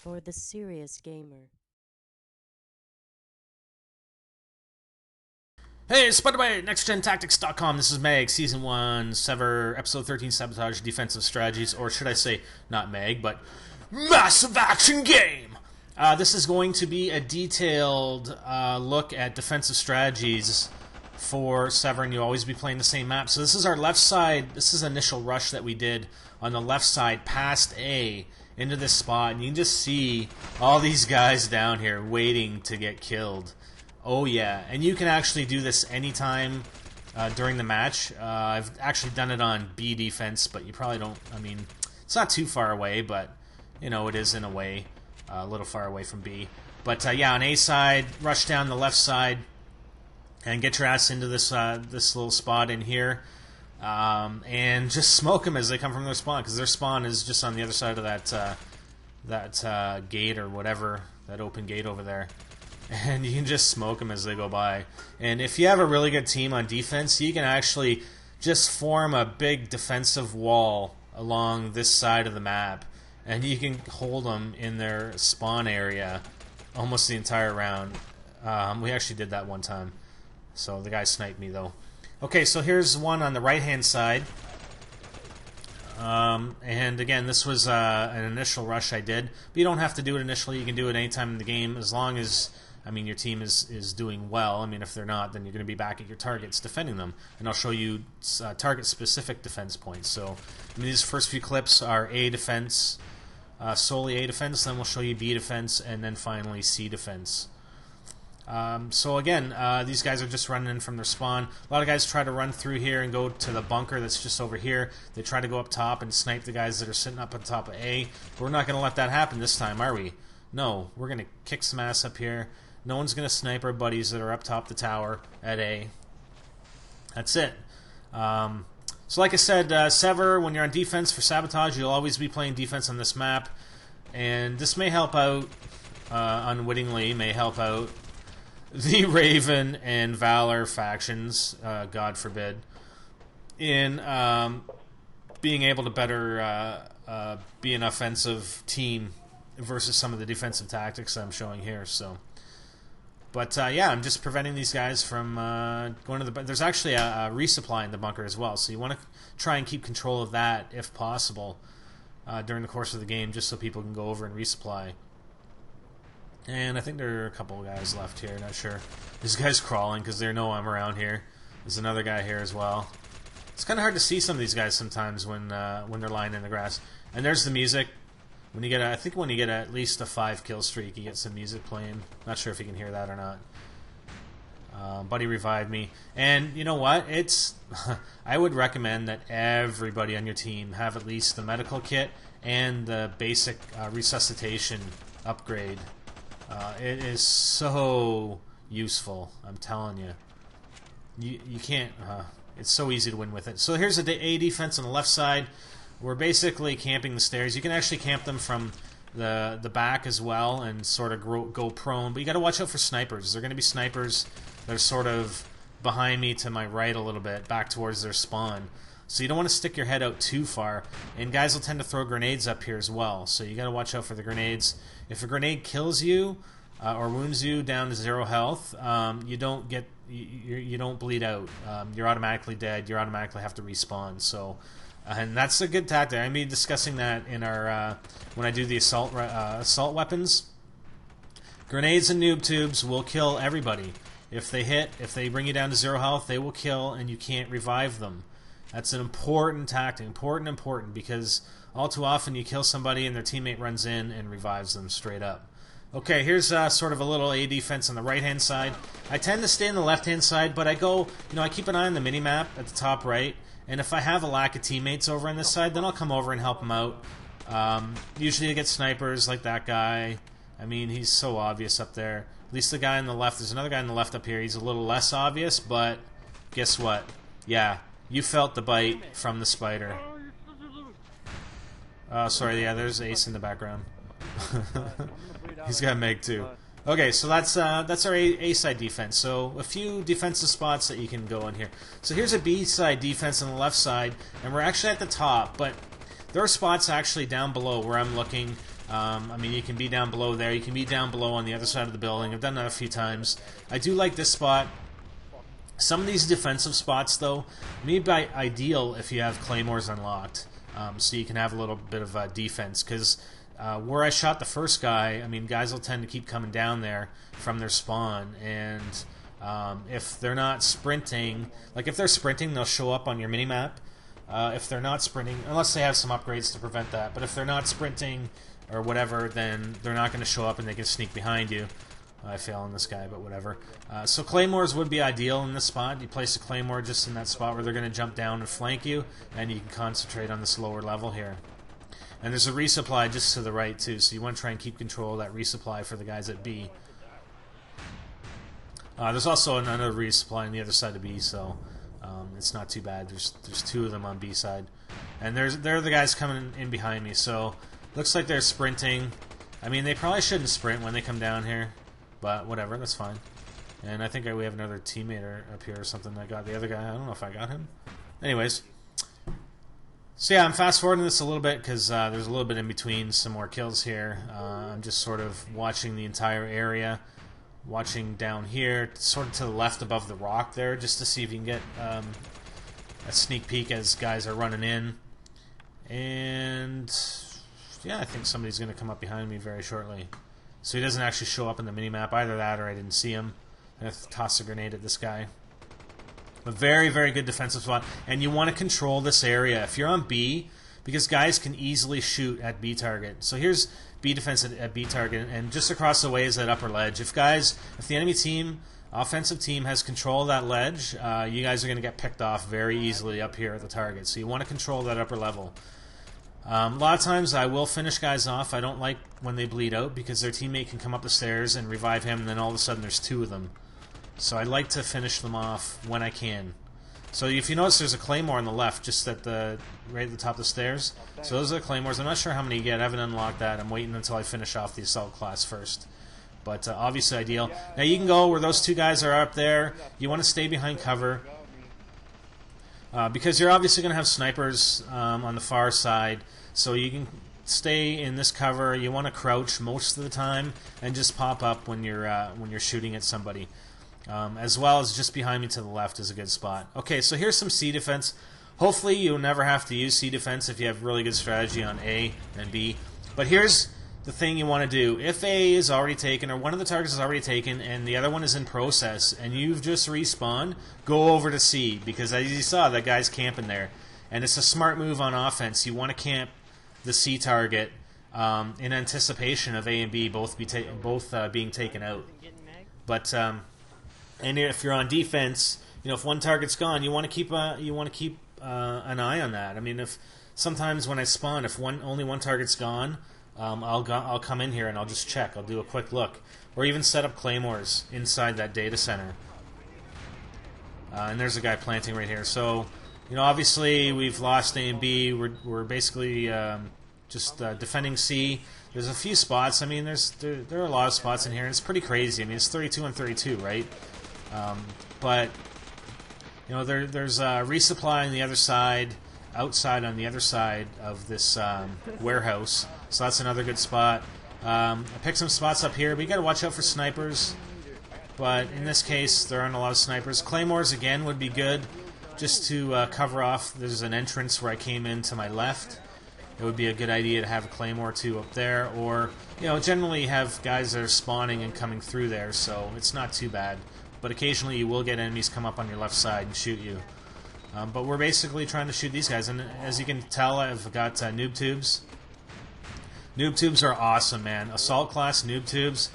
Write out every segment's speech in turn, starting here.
for the serious gamer. Hey, it's sponsored by NextGenTactics.com. This is Meg, Season 1, S.V.E.R, Episode 13, Sabotage, Defensive Strategies, or should I say, not Meg, but Massive Action Game! This is going to be a detailed look at defensive strategies for S.V.E.R, and you'll always be playing the same map. So this is our left side, this is initial rush that we did on the left side past A into this spot, and you can just see all these guys down here waiting to get killed. Oh yeah, and you can actually do this anytime during the match. I've actually done it on B defense, but you probably don't, I mean, it's not too far away, but, you know, it is in a way, a little far away from B. But yeah, on A side, rush down the left side, and get your ass into this this little spot in here, and just smoke them as they come from their spawn, because their spawn is just on the other side of that gate or whatever, that open gate over there. And you can just smoke them as they go by. And if you have a really good team on defense, you can actually just form a big defensive wall along this side of the map, and you can hold them in their spawn area almost the entire round. We actually did that one time, so the guy sniped me though. Okay, so here's one on the right hand side. And again, this was an initial rush I did, but you don't have to do it initially. You can do it anytime in the game, as long as, I mean, your team is doing well. I mean, if they're not, then you're going to be back at your targets defending them. And I'll show you target-specific defense points. So, I mean, these first few clips are A defense, solely A defense, then we'll show you B defense, and then finally C defense. So again, these guys are just running in from their spawn. A lot of guys try to run through here and go to the bunker that's just over here. They try to go up top and snipe the guys that are sitting up on top of A. But we're not going to let that happen this time, are we? No, we're going to kick some ass up here. No one's going to snipe our buddies that are up top the tower at A. That's it. So like I said, S.V.E.R, when you're on defense for Sabotage, you'll always be playing defense on this map. And this may help out, unwittingly, may help out the Raven and Valor factions, God forbid, in being able to better be an offensive team versus some of the defensive tactics I'm showing here. So, but yeah, I'm just preventing these guys from going to the. There's actually a resupply in the bunker as well, so you want to try and keep control of that if possible during the course of the game, just so people can go over and resupply. And I think there are a couple of guys left here, not sure. This guy's crawling because they know I'm around here. There's another guy here as well. It's kind of hard to see some of these guys sometimes when they're lying in the grass. And there's the music. When you get, I think when you get at least a 5 kill streak, you get some music playing. Not sure if you can hear that or not. Buddy revived me. And you know what? It's I would recommend that everybody on your team have at least the medical kit and the basic resuscitation upgrade. It is so useful, I'm telling you. You can't, it's so easy to win with it. So here's A defense on the left side. We're basically camping the stairs. You can actually camp them from the back as well and sort of go prone. But you got to watch out for snipers. There are going to be snipers that are sort of behind me to my right a little bit, back towards their spawn. So you don't want to stick your head out too far. And guys will tend to throw grenades up here as well. So you got to watch out for the grenades. If a grenade kills you or wounds you down to 0 health, you don't get you don't bleed out. You're automatically dead. You automatically have to respawn. So, and that's a good tactic. I'm be discussing that in our when I do the assault weapons. Grenades and noob tubes will kill everybody. If they hit, if they bring you down to 0 health, they will kill, and you can't revive them. That's an important tactic, important, because all too often you kill somebody and their teammate runs in and revives them straight up. Okay, here's sort of a little A defense on the right-hand side. I tend to stay on the left-hand side, but I go, you know, I keep an eye on the mini-map at the top right, and if I have a lack of teammates over on this side, then I'll come over and help them out. Usually I get snipers like that guy. I mean, he's so obvious up there. At least the guy on the left, there's another guy on the left up here, he's a little less obvious, but guess what? Yeah. You felt the bite from the spider. Oh, sorry, yeah, there's Ace in the background. He's got Meg too. Okay, so that's our A side defense. So a few defensive spots that you can go in here. So here's a B side defense on the left side, and we're actually at the top, but there are spots actually down below where I'm looking I mean, you can be down below there. You can be down below on the other side of the building. I've done that a few times. I do like this spot. Some of these defensive spots, though, may be ideal if you have claymores unlocked, so you can have a little bit of defense. Because where I shot the first guy, I mean, guys will tend to keep coming down there from their spawn, and if they're not sprinting, like if they're sprinting, they'll show up on your minimap. If they're not sprinting, unless they have some upgrades to prevent that, but if they're not sprinting or whatever, then they're not going to show up and they can sneak behind you. I fail on this guy, but whatever. So claymores would be ideal in this spot. You place a claymore just in that spot where they're going to jump down and flank you, and you can concentrate on this lower level here. And there's a resupply just to the right too, so you want to try and keep control of that resupply for the guys at B. There's also another resupply on the other side of B, so it's not too bad. There's two of them on B side, and they're the guys coming in behind me. So looks like they're sprinting. I mean, they probably shouldn't sprint when they come down here, but whatever, that's fine. And I think we have another teammate up here or something that got the other guy. I don't know if I got him. Anyways, so yeah, I'm fast forwarding this a little bit because there's a little bit in between some more kills here. I'm just sort of watching the entire area. Watching down here, sort of to the left above the rock there, just to see if you can get a sneak peek as guys are running in. And yeah, I think somebody's going to come up behind me very shortly. So he doesn't actually show up in the minimap. Either that or I didn't see him. I'm going to toss a grenade at this guy. A very, very good defensive spot. And you want to control this area. If you're on B, because guys can easily shoot at B target. So here's B defense at B target, and just across the way is that upper ledge. If the enemy team, offensive team, has control of that ledge, you guys are going to get picked off very easily up here at the target. So you want to control that upper level. A lot of times I will finish guys off. I don't like when they bleed out because their teammate can come up the stairs and revive him, and then all of a sudden there's two of them. So I like to finish them off when I can. So if you notice, there's a claymore on the left, just at right at the top of the stairs. So those are the claymores. I'm not sure how many you get. I haven't unlocked that. I'm waiting until I finish off the assault class first. But obviously ideal. Now you can go where those two guys are up there. You want to stay behind cover because you're obviously going to have snipers on the far side. So you can stay in this cover. You want to crouch most of the time and just pop up when you're shooting at somebody. As well as just behind me to the left is a good spot. Okay, so here's some C defense. Hopefully you'll never have to use C defense if you have really good strategy on A and B. But here's the thing you want to do. If A is already taken, or one of the targets is already taken, and the other one is in process, and you've just respawned, go over to C, because as you saw, that guy's camping there. And it's a smart move on offense. You want to camp the C target in anticipation of A and B both being taken out. But and if you're on defense, you know, if one target's gone, you want to keep an eye on that. I mean, if sometimes when I spawn, if only one target's gone, I'll come in here and I'll just check. I'll do a quick look, or even set up claymores inside that data center. And there's a guy planting right here. So, you know, obviously we've lost A and B. We're basically just defending C. There's a few spots. I mean, there are a lot of spots in here, and it's pretty crazy. I mean, it's 32 and 32, right? But you know, there's a resupply on the other side, outside on the other side of this warehouse. So that's another good spot. I picked some spots up here, but you got to watch out for snipers. But in this case, there aren't a lot of snipers. Claymores again would be good, just to cover off. There's an entrance where I came in to my left. It would be a good idea to have a claymore or two up there, or you know, generally have guys that are spawning and coming through there, so it's not too bad. But occasionally you will get enemies come up on your left side and shoot you. But we're basically trying to shoot these guys, and as you can tell, I've got noob tubes. Noob tubes are awesome, man. Assault class noob tubes.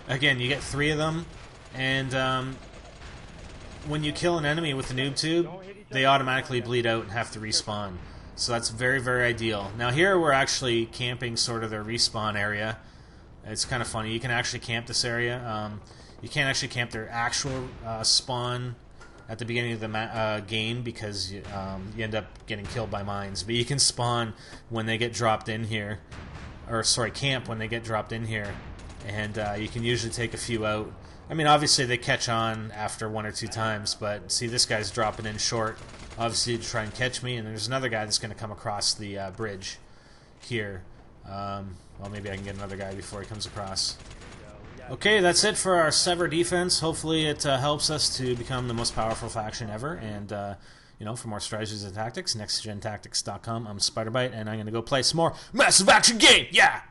Again, you get 3 of them, and when you kill an enemy with the noob tube, they automatically bleed out and have to respawn. So that's very, very ideal. Now here we're actually camping sort of their respawn area. It's kind of funny. You can actually camp this area. You can't actually camp their actual spawn at the beginning of the game because you end up getting killed by mines. But you can spawn when they get dropped in here. Or, sorry, camp when they get dropped in here. And you can usually take a few out. I mean, obviously they catch on after 1 or 2 times, but see, this guy's dropping in short, obviously to try and catch me, and there's another guy that's going to come across the bridge here. Well, maybe I can get another guy before he comes across. Okay, that's it for our S.V.E.R defense. Hopefully it helps us to become the most powerful faction ever. And, you know, for more strategies and tactics, NextGenTactics.com. I'm SpiderBite, and I'm going to go play some more massive action game. Yeah!